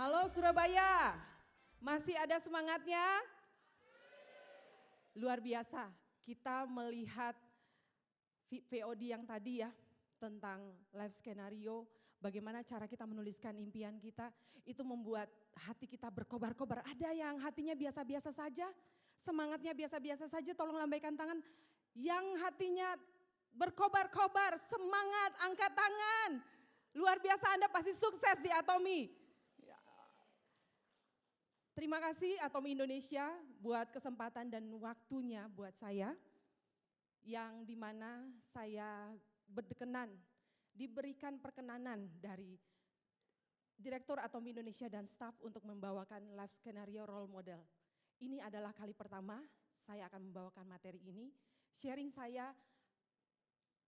Halo Surabaya, masih ada semangatnya? Luar biasa, kita melihat VOD yang tadi ya, tentang life skenario, bagaimana cara kita menuliskan impian kita, itu membuat hati kita berkobar-kobar. Ada yang hatinya biasa-biasa saja, semangatnya biasa-biasa saja, tolong lambaikan tangan. Yang hatinya berkobar-kobar, semangat, angkat tangan. Luar biasa, Anda pasti sukses di Atomi. Terima kasih Atomi Indonesia buat kesempatan dan waktunya buat saya. Yang dimana saya berkenan, diberikan perkenanan dari Direktur Atomi Indonesia dan staf untuk membawakan life skenario role model. Ini adalah kali pertama saya akan membawakan materi ini, sharing saya,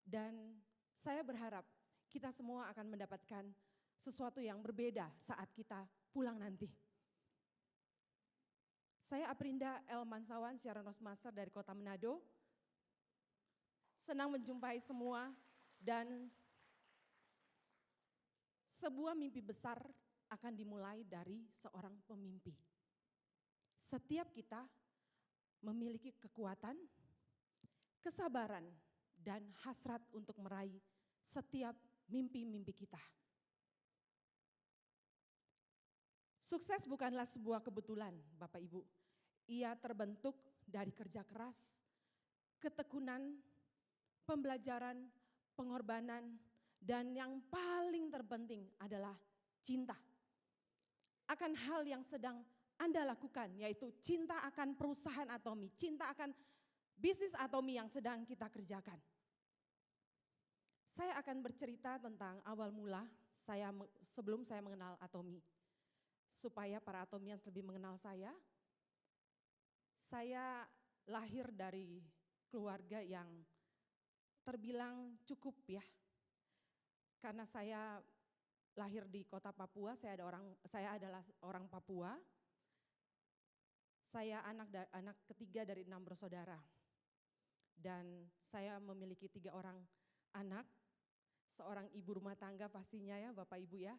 dan saya berharap kita semua akan mendapatkan sesuatu yang berbeda saat kita pulang nanti. Saya Aprinda L. Mansawan, siaran Master dari Kota Manado. Senang menjumpai semua dan sebuah mimpi besar akan dimulai dari seorang pemimpi. Setiap kita memiliki kekuatan, kesabaran, dan hasrat untuk meraih setiap mimpi-mimpi kita. Sukses bukanlah sebuah kebetulan, Bapak Ibu. Ia terbentuk dari kerja keras, ketekunan, pembelajaran, pengorbanan, dan yang paling terpenting adalah cinta. Akan hal yang sedang Anda lakukan, yaitu cinta akan perusahaan Atomi, cinta akan bisnis Atomi yang sedang kita kerjakan. Saya akan bercerita tentang awal mula sebelum saya mengenal Atomi. Supaya para Atomians lebih mengenal saya lahir dari keluarga yang terbilang cukup ya. Karena saya lahir di kota Papua, saya adalah orang Papua. Saya anak ketiga dari 6 bersaudara. Dan saya memiliki 3 orang anak, seorang ibu rumah tangga pastinya ya Bapak Ibu ya.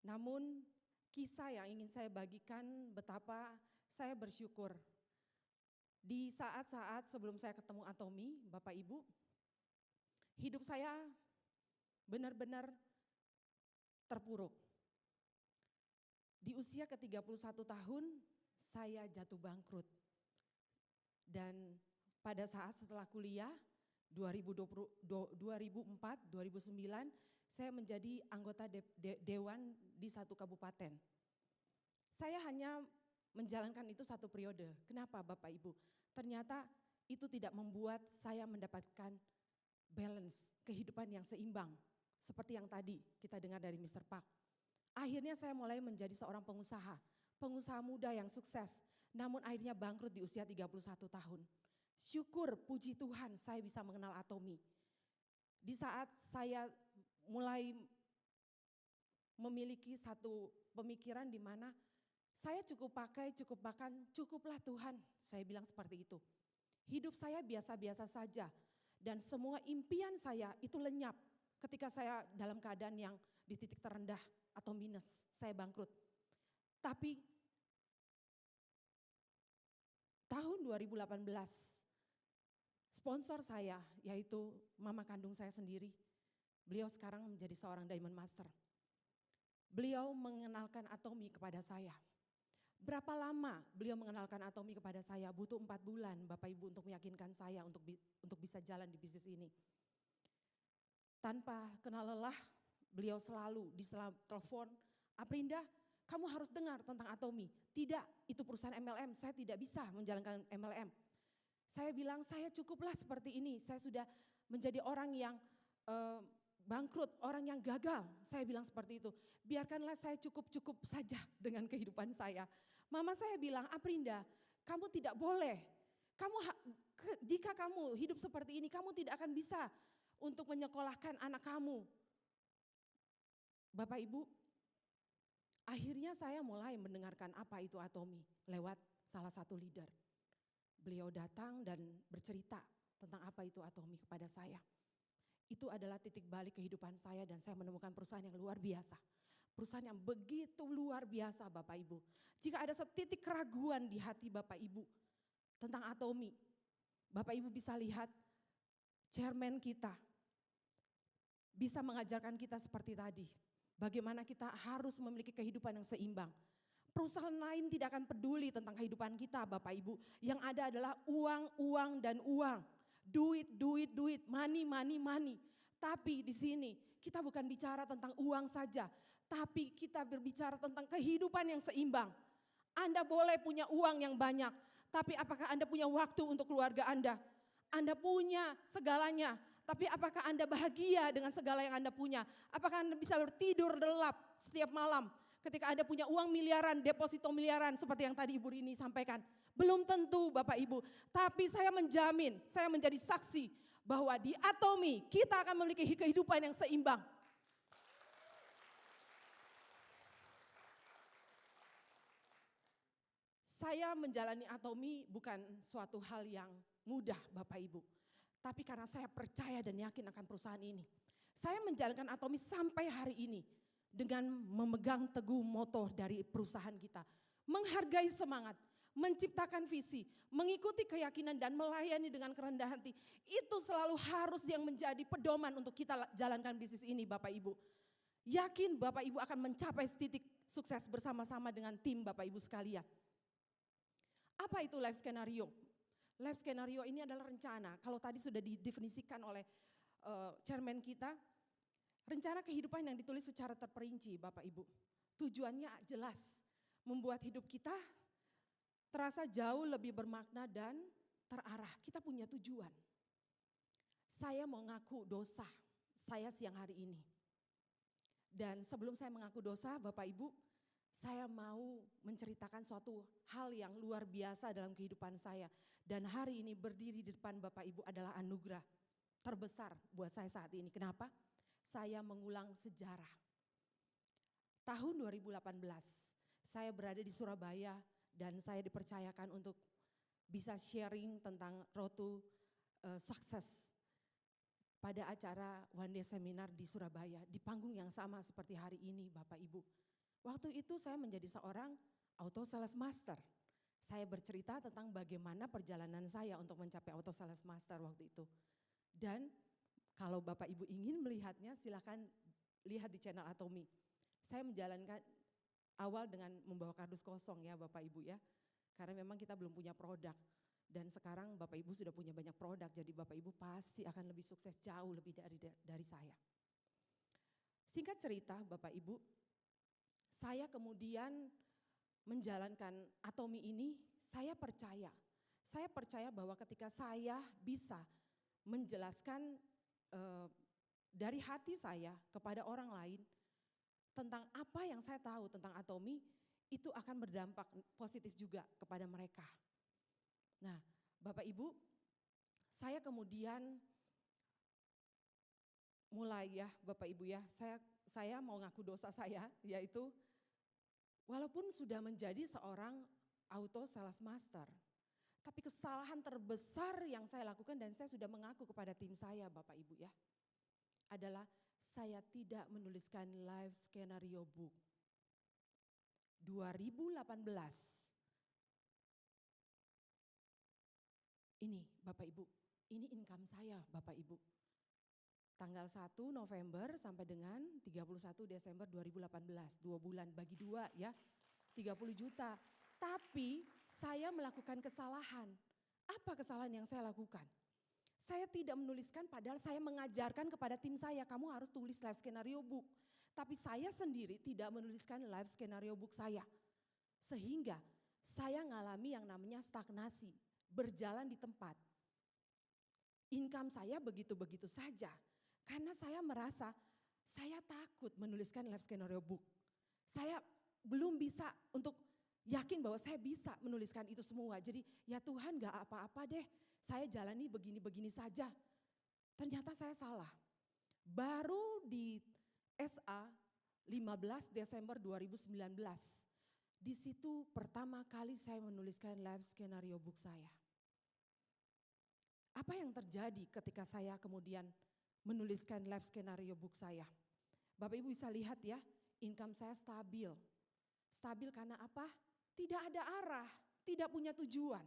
Namun kisah yang ingin saya bagikan betapa saya bersyukur. Di saat-saat sebelum saya ketemu Atomi, Bapak Ibu, hidup saya benar-benar terpuruk. Di usia ke-31 tahun, saya jatuh bangkrut. Dan pada saat setelah kuliah, 2004-2009, saya menjadi anggota dewan di satu kabupaten. Saya hanya menjalankan itu 1 periode. Kenapa Bapak Ibu? Ternyata itu tidak membuat saya mendapatkan balance, kehidupan yang seimbang. Seperti yang tadi kita dengar dari Mr. Park. Akhirnya saya mulai menjadi seorang pengusaha muda yang sukses. Namun akhirnya bangkrut di usia 31 tahun. Syukur, puji Tuhan saya bisa mengenal Atomi. Di saat saya mulai memiliki satu pemikiran di mana saya cukup pakai, cukup makan, cukuplah Tuhan. Saya bilang seperti itu. Hidup saya biasa-biasa saja dan semua impian saya itu lenyap ketika saya dalam keadaan yang di titik terendah atau minus, saya bangkrut. Tapi tahun 2018 sponsor saya yaitu mama kandung saya sendiri. Beliau sekarang menjadi seorang Diamond Master. Beliau mengenalkan Atomi kepada saya. Berapa lama beliau mengenalkan Atomi kepada saya? Butuh 4 bulan Bapak Ibu untuk meyakinkan saya untuk bisa jalan di bisnis ini. Tanpa kenal lelah, beliau selalu telepon, Aprinda, kamu harus dengar tentang Atomi. Tidak, itu perusahaan MLM, saya tidak bisa menjalankan MLM. Saya bilang, saya cukuplah seperti ini, saya sudah menjadi orang yang bangkrut, orang yang gagal. Saya bilang seperti itu, biarkanlah saya cukup-cukup saja dengan kehidupan saya. Mama saya bilang, Aprinda, kamu tidak boleh. Jika kamu hidup seperti ini, kamu tidak akan bisa untuk menyekolahkan anak kamu. Bapak Ibu, akhirnya saya mulai mendengarkan apa itu Atomi lewat salah satu leader. Beliau datang dan bercerita tentang apa itu Atomi kepada saya. Itu adalah titik balik kehidupan saya dan saya menemukan perusahaan yang luar biasa. Perusahaan yang begitu luar biasa Bapak Ibu. Jika ada setitik keraguan di hati Bapak Ibu tentang Atomi, Bapak Ibu bisa lihat chairman kita bisa mengajarkan kita seperti tadi. Bagaimana kita harus memiliki kehidupan yang seimbang. Perusahaan lain tidak akan peduli tentang kehidupan kita Bapak Ibu. Yang ada adalah uang, uang, dan uang. Duit, duit, duit, money, money, money. Tapi di sini kita bukan bicara tentang uang saja. Tapi kita berbicara tentang kehidupan yang seimbang. Anda boleh punya uang yang banyak. Tapi apakah Anda punya waktu untuk keluarga Anda? Anda punya segalanya. Tapi apakah Anda bahagia dengan segala yang Anda punya? Apakah Anda bisa bertidur lelap setiap malam? Ketika Anda punya uang miliaran, deposito miliaran seperti yang tadi Ibu Rini sampaikan. Belum tentu Bapak Ibu, tapi saya menjamin, saya menjadi saksi bahwa di Atomi kita akan memiliki kehidupan yang seimbang. Saya menjalani Atomi bukan suatu hal yang mudah Bapak Ibu. Tapi karena saya percaya dan yakin akan perusahaan ini. Saya menjalankan Atomi sampai hari ini. Dengan memegang teguh moto dari perusahaan kita. Menghargai semangat, menciptakan visi, mengikuti keyakinan dan melayani dengan kerendahan hati. Itu selalu harus yang menjadi pedoman untuk kita jalankan bisnis ini Bapak Ibu. Yakin Bapak Ibu akan mencapai titik sukses bersama-sama dengan tim Bapak Ibu sekalian. Apa itu life scenario? Life scenario ini adalah rencana. Kalau tadi sudah didefinisikan oleh chairman kita, rencana kehidupan yang ditulis secara terperinci Bapak Ibu. Tujuannya jelas, membuat hidup kita terasa jauh lebih bermakna dan terarah. Kita punya tujuan. Saya mau ngaku dosa saya siang hari ini. Dan sebelum saya mengaku dosa Bapak Ibu, saya mau menceritakan suatu hal yang luar biasa dalam kehidupan saya. Dan hari ini berdiri di depan Bapak Ibu adalah anugerah terbesar buat saya saat ini. Kenapa? Saya mengulang sejarah. Tahun 2018, saya berada di Surabaya dan saya dipercayakan untuk bisa sharing tentang road to success pada acara One Day Seminar di Surabaya, di panggung yang sama seperti hari ini Bapak Ibu. Waktu itu saya menjadi seorang auto sales master. Saya bercerita tentang bagaimana perjalanan saya untuk mencapai auto sales master waktu itu. Dan kalau Bapak Ibu ingin melihatnya silahkan lihat di channel Atomi. Saya menjalankan awal dengan membawa kardus kosong ya Bapak Ibu ya. Karena memang kita belum punya produk. Dan sekarang Bapak Ibu sudah punya banyak produk. Jadi Bapak Ibu pasti akan lebih sukses jauh lebih dari saya. Singkat cerita Bapak Ibu, saya kemudian menjalankan Atomi ini, saya percaya. Saya percaya bahwa ketika saya bisa menjelaskan dari hati saya kepada orang lain tentang apa yang saya tahu tentang Atomi, itu akan berdampak positif juga kepada mereka. Nah, Bapak Ibu, saya kemudian mulai ya Bapak Ibu ya, saya mau ngaku dosa saya, yaitu walaupun sudah menjadi seorang auto sales master, tapi kesalahan terbesar yang saya lakukan dan saya sudah mengaku kepada tim saya Bapak Ibu ya, adalah saya tidak menuliskan life scenario book. 2018, ini Bapak Ibu, ini income saya Bapak Ibu. Tanggal 1 November sampai dengan 31 Desember 2018, 2 bulan bagi 2 ya, 30 juta. Tapi saya melakukan kesalahan. Apa kesalahan yang saya lakukan? Saya tidak menuliskan padahal saya mengajarkan kepada tim saya, kamu harus tulis life scenario book. Tapi saya sendiri tidak menuliskan life scenario book saya. Sehingga saya ngalami yang namanya stagnasi, berjalan di tempat. Income saya begitu-begitu saja. Karena saya merasa saya takut menuliskan life scenario book. Saya belum bisa untuk yakin bahwa saya bisa menuliskan itu semua. Jadi ya Tuhan gak apa-apa deh, saya jalani begini-begini saja. Ternyata saya salah. Baru di SA 15 Desember 2019, di situ pertama kali saya menuliskan life scenario book saya. Apa yang terjadi ketika saya kemudian menuliskan life scenario book saya? Bapak Ibu bisa lihat ya, income saya stabil. Stabil karena apa? Tidak ada arah, tidak punya tujuan.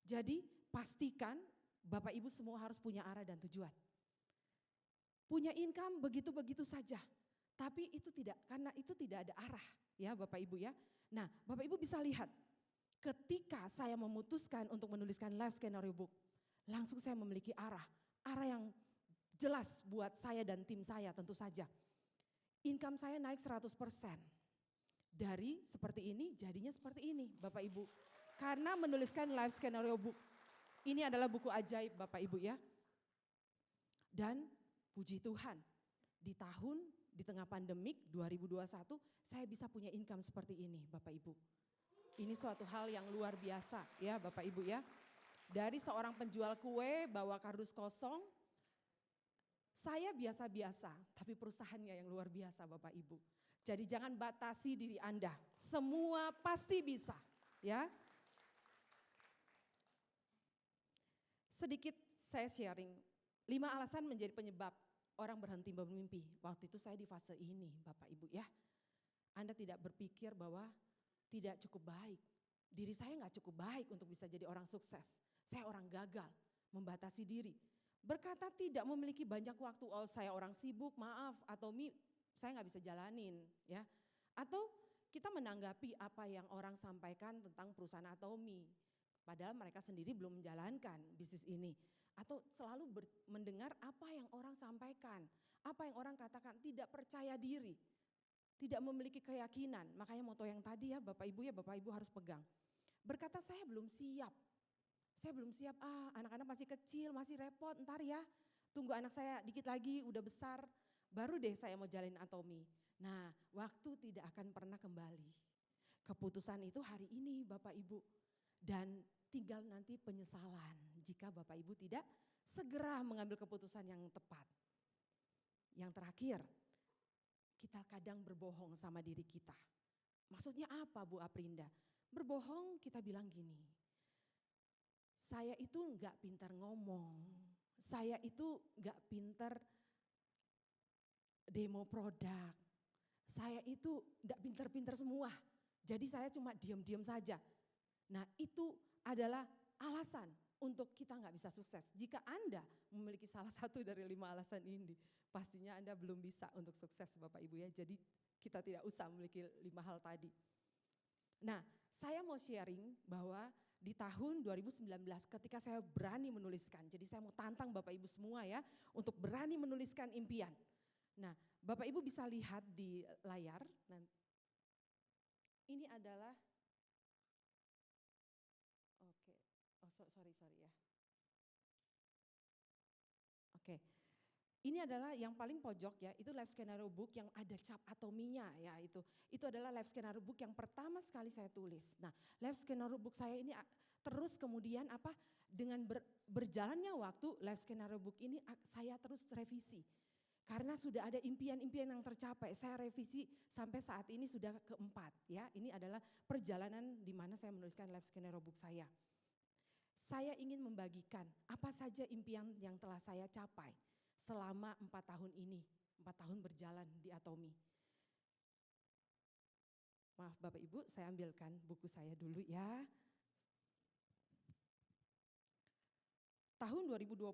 Jadi pastikan Bapak Ibu semua harus punya arah dan tujuan. Punya income begitu-begitu saja. Tapi itu tidak, karena itu tidak ada arah ya Bapak Ibu ya. Nah Bapak Ibu bisa lihat ketika saya memutuskan untuk menuliskan life scenario book, langsung saya memiliki arah. Arah yang jelas buat saya dan tim saya tentu saja. Income saya naik 100%. Dari seperti ini jadinya seperti ini Bapak Ibu. Karena menuliskan life scenario book. Ini adalah buku ajaib Bapak Ibu ya. Dan puji Tuhan di tengah pandemik 2021 saya bisa punya income seperti ini Bapak Ibu. Ini suatu hal yang luar biasa ya Bapak Ibu ya. Dari seorang penjual kue bawa kardus kosong, saya biasa-biasa tapi perusahaannya yang luar biasa Bapak Ibu. Jadi jangan batasi diri Anda, semua pasti bisa ya. Sedikit saya sharing, 5 alasan menjadi penyebab orang berhenti bermimpi. Waktu itu saya di fase ini Bapak Ibu ya. Anda tidak berpikir bahwa tidak cukup baik. Diri saya gak cukup baik untuk bisa jadi orang sukses. Saya orang gagal, membatasi diri. Berkata tidak memiliki banyak waktu, oh saya orang sibuk, maaf, atau saya gak bisa jalanin ya. Atau kita menanggapi apa yang orang sampaikan tentang perusahaan Atomi. Padahal mereka sendiri belum menjalankan bisnis ini. Atau selalu mendengar apa yang orang sampaikan, apa yang orang katakan, tidak percaya diri, tidak memiliki keyakinan. Makanya moto yang tadi ya Bapak Ibu harus pegang. Berkata saya belum siap, anak-anak masih kecil, masih repot, ntar ya. Tunggu anak saya dikit lagi udah besar, baru deh saya mau jalanin Atomi. Nah waktu tidak akan pernah kembali. Keputusan itu hari ini Bapak Ibu. Dan tinggal nanti penyesalan jika Bapak Ibu tidak segera mengambil keputusan yang tepat. Yang terakhir, kita kadang berbohong sama diri kita. Maksudnya apa Bu Aprinda? Berbohong kita bilang gini, saya itu enggak pintar ngomong, saya itu enggak pintar demo produk, saya itu enggak pintar-pintar semua, jadi saya cuma diam-diam saja. Nah itu adalah alasan untuk kita nggak bisa sukses. Jika Anda memiliki salah satu dari 5 alasan ini, pastinya Anda belum bisa untuk sukses Bapak Ibu ya. Jadi kita tidak usah memiliki 5 hal tadi. Nah saya mau sharing bahwa di tahun 2019 ketika saya berani menuliskan, jadi saya mau tantang Bapak Ibu semua ya untuk berani menuliskan impian. Nah Bapak Ibu bisa lihat di layar, ini adalah sorry ya. Oke. Ini adalah yang paling pojok ya, itu life scenario book yang ada cap atominya ya itu. Itu adalah life scenario book yang pertama sekali saya tulis. Nah, life scenario book saya ini terus kemudian dengan berjalannya waktu life scenario book ini saya terus revisi. Karena sudah ada impian-impian yang tercapai, saya revisi sampai saat ini sudah keempat ya. Ini adalah perjalanan di mana saya menuliskan life scenario book saya. Saya ingin membagikan apa saja impian yang telah saya capai selama 4 tahun ini, 4 tahun berjalan di Atomi. Maaf Bapak Ibu, saya ambilkan buku saya dulu ya. Tahun 2020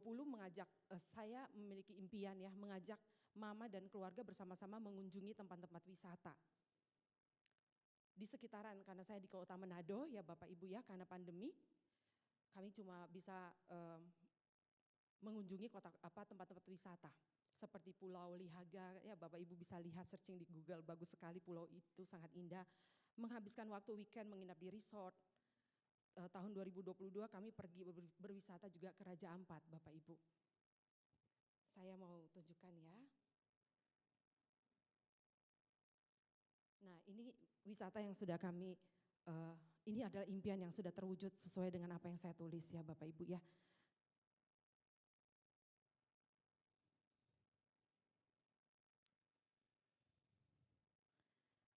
saya memiliki impian ya, mengajak mama dan keluarga bersama-sama mengunjungi tempat-tempat wisata. Di sekitaran, karena saya di Kota Manado ya Bapak Ibu ya, karena pandemi. Kami cuma bisa mengunjungi tempat-tempat wisata seperti Pulau Lihaga ya Bapak Ibu bisa lihat searching di Google, bagus sekali pulau itu, sangat indah. Menghabiskan waktu weekend menginap di resort. Tahun 2022 kami pergi berwisata juga ke Raja Ampat Bapak Ibu. Saya mau tunjukkan ya. Nah ini wisata yang sudah kami ini adalah impian yang sudah terwujud sesuai dengan apa yang saya tulis ya Bapak Ibu ya.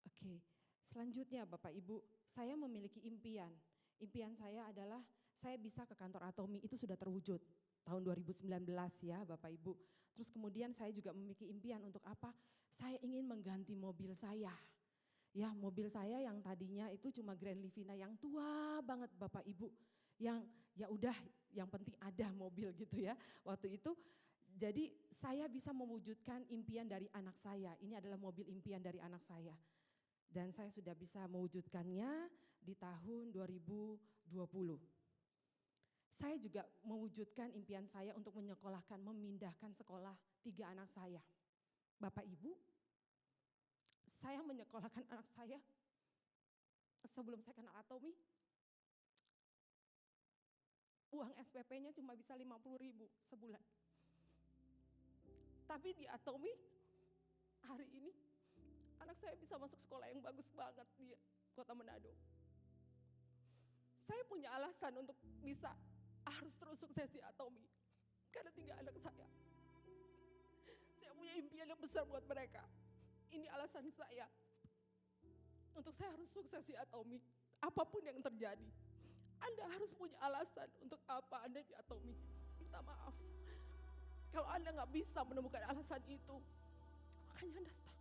Oke, selanjutnya Bapak Ibu, saya memiliki impian. Impian saya adalah saya bisa ke kantor Atomi, itu sudah terwujud. tahun 2019 ya Bapak Ibu. Terus kemudian saya juga memiliki impian untuk apa? Saya ingin mengganti mobil saya. Ya, mobil saya yang tadinya itu cuma Grand Livina yang tua banget Bapak Ibu. Yang ya udah yang penting ada mobil gitu ya. Waktu itu jadi saya bisa mewujudkan impian dari anak saya. Ini adalah mobil impian dari anak saya. Dan saya sudah bisa mewujudkannya di tahun 2020. Saya juga mewujudkan impian saya untuk menyekolahkan, memindahkan sekolah 3 anak saya. Bapak Ibu, saya menyekolahkan anak saya sebelum saya kenal Atomi, uang SPP-nya cuma bisa 50.000 sebulan. Tapi di Atomi hari ini anak saya bisa masuk sekolah yang bagus banget di Kota Manado. Saya punya alasan untuk bisa harus terus sukses di Atomi karena 3 anak saya. Saya punya impian yang besar buat mereka. Ini alasan saya untuk saya harus sukses di Atomi. Apapun yang terjadi, Anda harus punya alasan untuk apa Anda di Atomi. Minta maaf. Kalau Anda nggak bisa menemukan alasan itu, makanya Anda stuck.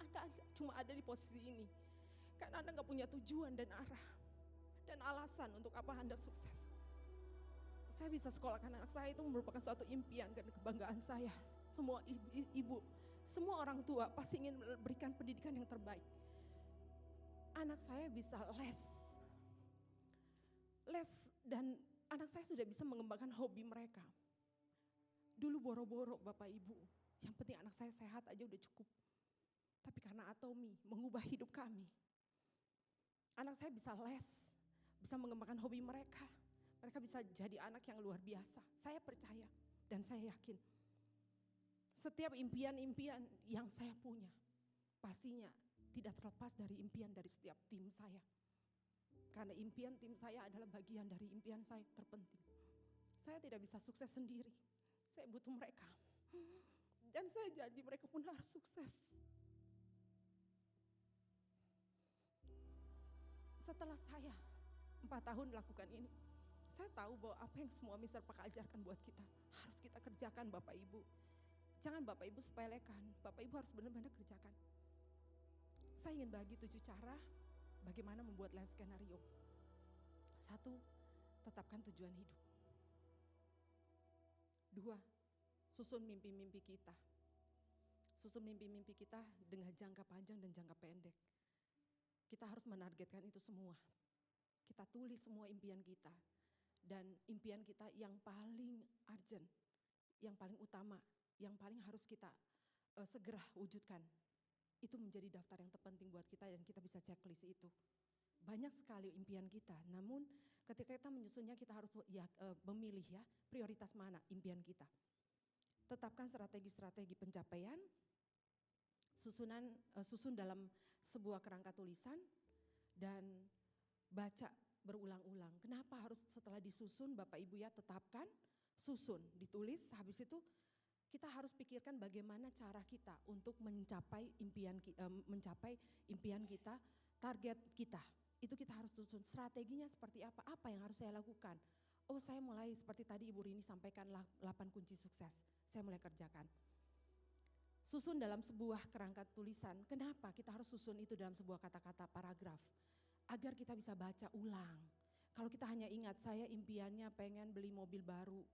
Anda cuma ada di posisi ini karena Anda nggak punya tujuan dan arah dan alasan untuk apa Anda sukses. Saya bisa sekolahkan anak saya itu merupakan suatu impian dan kebanggaan saya. Semua ibu, semua orang tua pasti ingin memberikan pendidikan yang terbaik. Anak saya bisa les dan anak saya sudah bisa mengembangkan hobi mereka. Dulu boro-boro Bapak Ibu, yang penting anak saya sehat aja udah cukup. Tapi karena Atomi mengubah hidup kami, anak saya bisa les, bisa mengembangkan hobi mereka. Mereka bisa jadi anak yang luar biasa. Saya percaya dan saya yakin. Setiap impian-impian yang saya punya, pastinya tidak terlepas dari impian dari setiap tim saya. Karena impian tim saya adalah bagian dari impian saya terpenting. Saya tidak bisa sukses sendiri. Saya butuh mereka. Dan saya janji mereka pun harus sukses. Setelah saya 4 tahun melakukan ini, saya tahu bahwa apa yang semua Mr. Pak ajarkan buat kita, harus kita kerjakan Bapak Ibu. Jangan Bapak Ibu sepelekan, Bapak Ibu harus benar-benar kerjakan. Saya ingin bagi 7 cara bagaimana membuat life skenario. 1, tetapkan tujuan hidup. 2, susun mimpi-mimpi kita. Susun mimpi-mimpi kita dengan jangka panjang dan jangka pendek. Kita harus menargetkan itu semua. Kita tulis semua impian kita. Dan impian kita yang paling urgent, yang paling utama, yang paling harus kita segera wujudkan. Itu menjadi daftar yang terpenting buat kita dan kita bisa checklist itu. Banyak sekali impian kita, namun ketika kita menyusunnya kita harus memilih ya prioritas mana impian kita. Tetapkan strategi-strategi pencapaian, susun dalam sebuah kerangka tulisan dan baca berulang-ulang. Kenapa harus setelah disusun Bapak Ibu ya tetapkan, susun, ditulis, habis itu kita harus pikirkan bagaimana cara kita untuk mencapai impian kita, target kita. Itu kita harus susun strateginya seperti apa yang harus saya lakukan. Oh saya mulai seperti tadi Ibu Rini sampaikan 8 kunci sukses, saya mulai kerjakan. Susun dalam sebuah kerangka tulisan, kenapa kita harus susun itu dalam sebuah kata-kata paragraf? Agar kita bisa baca ulang. Kalau kita hanya ingat saya impiannya pengen beli mobil baru,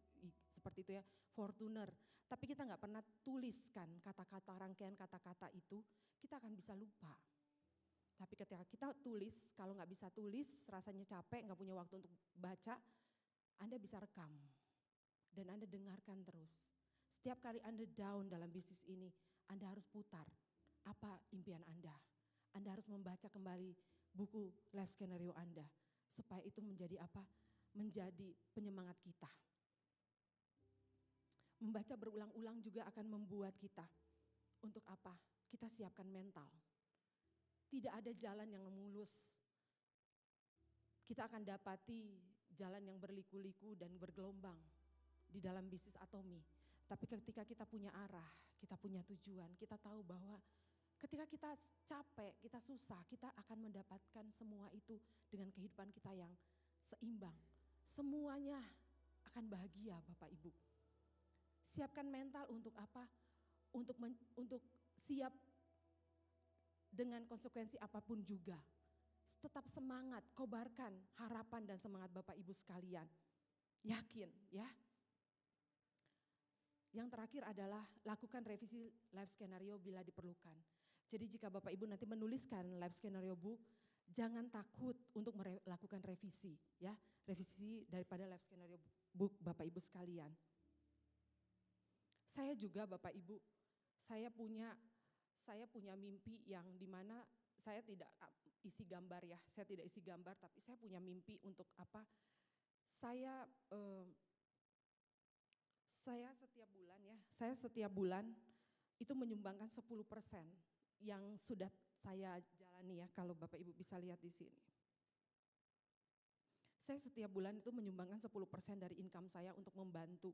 seperti itu ya, Fortuner. Tapi kita nggak pernah tuliskan kata-kata, rangkaian kata-kata itu, kita akan bisa lupa. Tapi ketika kita tulis, kalau nggak bisa tulis, rasanya capek, nggak punya waktu untuk baca, Anda bisa rekam. Dan Anda dengarkan terus. Setiap kali Anda down dalam bisnis ini, Anda harus putar apa impian Anda. Anda harus membaca kembali buku life skenario Anda. Supaya itu menjadi apa? Menjadi penyemangat kita. Membaca berulang-ulang juga akan membuat kita untuk apa? Kita siapkan mental. Tidak ada jalan yang mulus. Kita akan dapati jalan yang berliku-liku dan bergelombang di dalam bisnis Atomi. Tapi ketika kita punya arah, kita punya tujuan, kita tahu bahwa ketika kita capek, kita susah, kita akan mendapatkan semua itu dengan kehidupan kita yang seimbang. Semuanya akan bahagia Bapak Ibu. Siapkan mental untuk apa? Untuk siap dengan konsekuensi apapun juga. Tetap semangat, kobarkan harapan dan semangat Bapak Ibu sekalian. Yakin ya. Yang terakhir adalah lakukan revisi life scenario bila diperlukan. Jadi jika Bapak Ibu nanti menuliskan life scenario book, jangan takut untuk melakukan revisi ya. Revisi daripada life scenario book Bapak Ibu sekalian. Saya juga Bapak Ibu, saya punya mimpi yang dimana saya tidak isi gambar ya, saya tidak isi gambar tapi saya punya mimpi untuk apa? Saya setiap bulan itu menyumbangkan 10% yang sudah saya jalani ya, kalau Bapak Ibu bisa lihat di sini. Saya setiap bulan itu menyumbangkan 10% dari income saya untuk membantu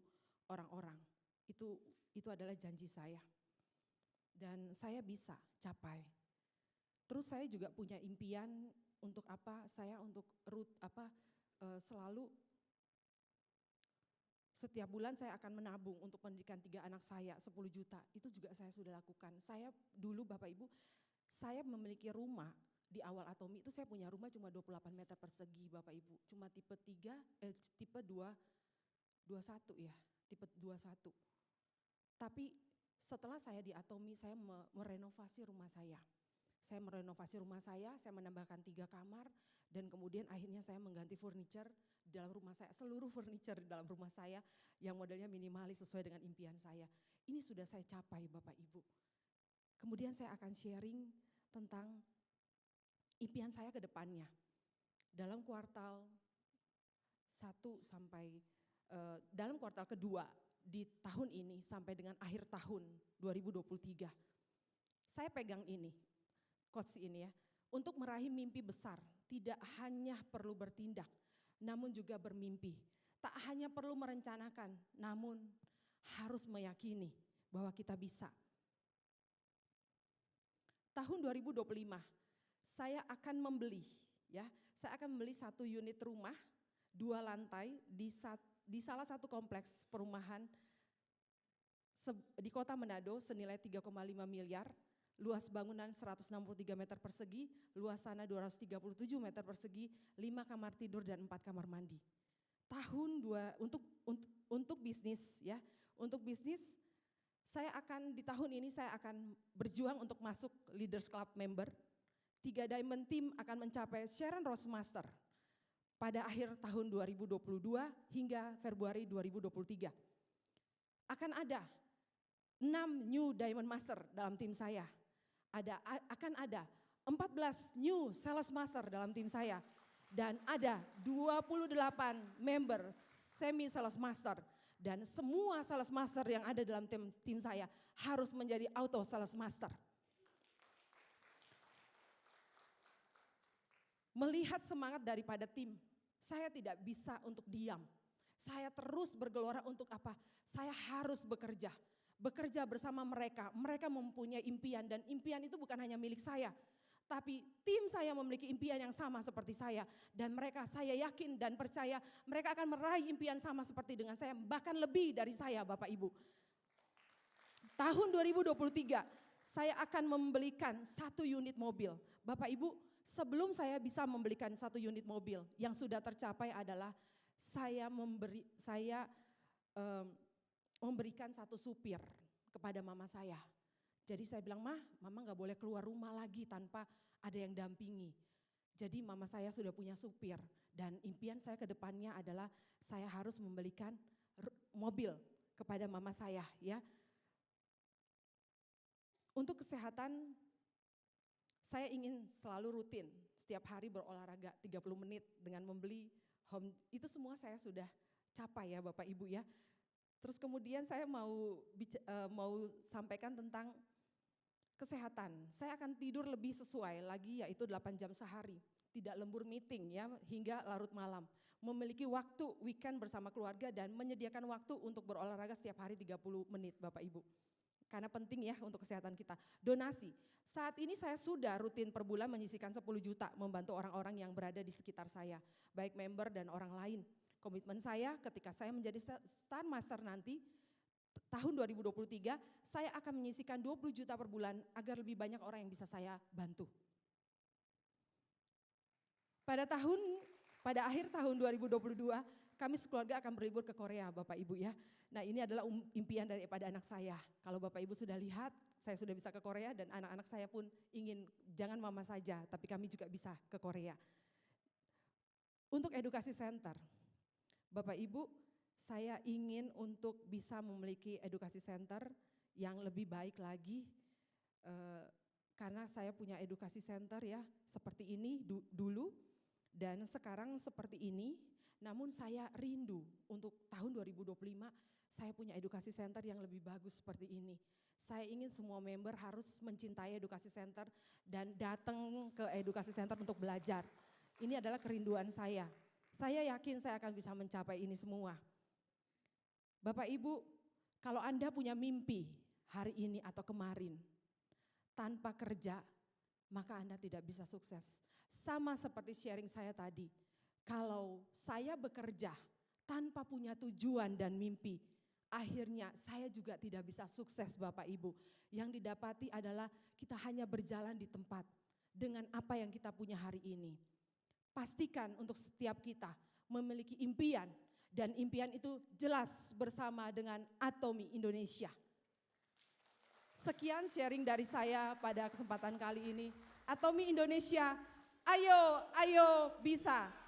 orang-orang. Itu adalah janji saya. Dan saya bisa capai. Terus saya juga punya impian untuk apa? Saya untuk selalu setiap bulan saya akan menabung untuk pendidikan 3 anak saya 10 juta. Itu juga saya sudah lakukan. Saya dulu Bapak Ibu, saya memiliki rumah di awal Atomi itu saya punya rumah cuma 28 meter persegi Bapak Ibu. Cuma tipe 21 ya, tipe 21. Tapi setelah saya di Atomi, saya merenovasi rumah saya. Saya merenovasi rumah saya menambahkan 3 kamar, dan kemudian akhirnya saya mengganti furniture di dalam rumah saya, seluruh furniture di dalam rumah saya yang modelnya minimalis sesuai dengan impian saya. Ini sudah saya capai Bapak Ibu. Kemudian saya akan sharing tentang impian saya ke depannya. Dalam kuartal 1 sampai dalam kuartal kedua di tahun ini sampai dengan akhir tahun 2023. Saya pegang ini, quotes ini ya. Untuk meraih mimpi besar, tidak hanya perlu bertindak, namun juga bermimpi. Tak hanya perlu merencanakan, namun harus meyakini bahwa kita bisa. Tahun 2025, saya akan membeli, ya, saya akan membeli 1 unit rumah 2 lantai di salah satu kompleks perumahan di Kota Manado senilai 3,5 miliar, luas bangunan 163 meter persegi, luas tanah 237 meter persegi, 5 kamar tidur dan 4 kamar mandi. Untuk bisnis ya, untuk bisnis di tahun ini saya akan berjuang untuk masuk Leaders Club member. 3 Diamond Team akan mencapai Sharon Rose Master pada akhir tahun 2022 hingga Februari 2023. Akan ada 6 New Diamond Master dalam tim saya. Akan ada 14 New Sales Master dalam tim saya. Dan ada 28 member Semi Sales Master. Dan semua Sales Master yang ada dalam tim saya harus menjadi Auto Sales Master. Melihat semangat daripada tim, saya tidak bisa untuk diam. Saya terus bergelora untuk apa? Saya harus bekerja. Bekerja bersama mereka. Mereka mempunyai impian dan impian itu bukan hanya milik saya. Tapi tim saya memiliki impian yang sama seperti saya. Dan mereka, saya yakin dan percaya mereka akan meraih impian sama seperti dengan saya. Bahkan lebih dari saya Bapak Ibu. Tahun 2023 saya akan membelikan 1 unit mobil. Bapak Ibu, sebelum saya bisa membelikan 1 unit mobil, yang sudah tercapai adalah saya memberikan 1 supir kepada mama saya. Jadi saya bilang, mama gak boleh keluar rumah lagi tanpa ada yang dampingi. Jadi mama saya sudah punya supir, dan impian saya ke depannya adalah saya harus membelikan mobil kepada mama saya ya. Untuk kesehatan, saya ingin selalu rutin, setiap hari berolahraga 30 menit dengan membeli home, itu semua saya sudah capai ya Bapak Ibu ya. Terus kemudian saya mau sampaikan tentang kesehatan. Saya akan tidur lebih sesuai lagi, yaitu 8 jam sehari. Tidak lembur meeting ya hingga larut malam. Memiliki waktu weekend bersama keluarga dan menyediakan waktu untuk berolahraga setiap hari 30 menit Bapak Ibu. Karena penting ya untuk kesehatan kita. Donasi, saat ini saya sudah rutin per bulan menyisihkan 10 juta membantu orang-orang yang berada di sekitar saya. Baik member dan orang lain. Komitmen saya ketika saya menjadi Star Master nanti, tahun 2023, saya akan menyisihkan 20 juta per bulan agar lebih banyak orang yang bisa saya bantu. Pada akhir tahun 2022, kami sekeluarga akan berlibur ke Korea, Bapak Ibu ya. Nah, ini adalah impian daripada anak saya. Kalau Bapak Ibu sudah lihat, saya sudah bisa ke Korea dan anak-anak saya pun ingin, jangan mama saja, tapi kami juga bisa ke Korea. Untuk edukasi center, Bapak Ibu, saya ingin untuk bisa memiliki edukasi center yang lebih baik lagi, karena saya punya edukasi center ya, seperti ini dulu, dan sekarang seperti ini. Namun saya rindu untuk tahun 2025 saya punya edukasi center yang lebih bagus seperti ini. Saya ingin semua member harus mencintai edukasi center dan datang ke edukasi center untuk belajar. Ini adalah kerinduan saya. Saya yakin saya akan bisa mencapai ini semua. Bapak Ibu, kalau Anda punya mimpi hari ini atau kemarin tanpa kerja, maka Anda tidak bisa sukses. Sama seperti sharing saya tadi. Kalau saya bekerja tanpa punya tujuan dan mimpi, akhirnya saya juga tidak bisa sukses Bapak Ibu. Yang didapati adalah kita hanya berjalan di tempat dengan apa yang kita punya hari ini. Pastikan untuk setiap kita memiliki impian dan impian itu jelas bersama dengan Atomy Indonesia. Sekian sharing dari saya pada kesempatan kali ini. Atomy Indonesia, ayo bisa.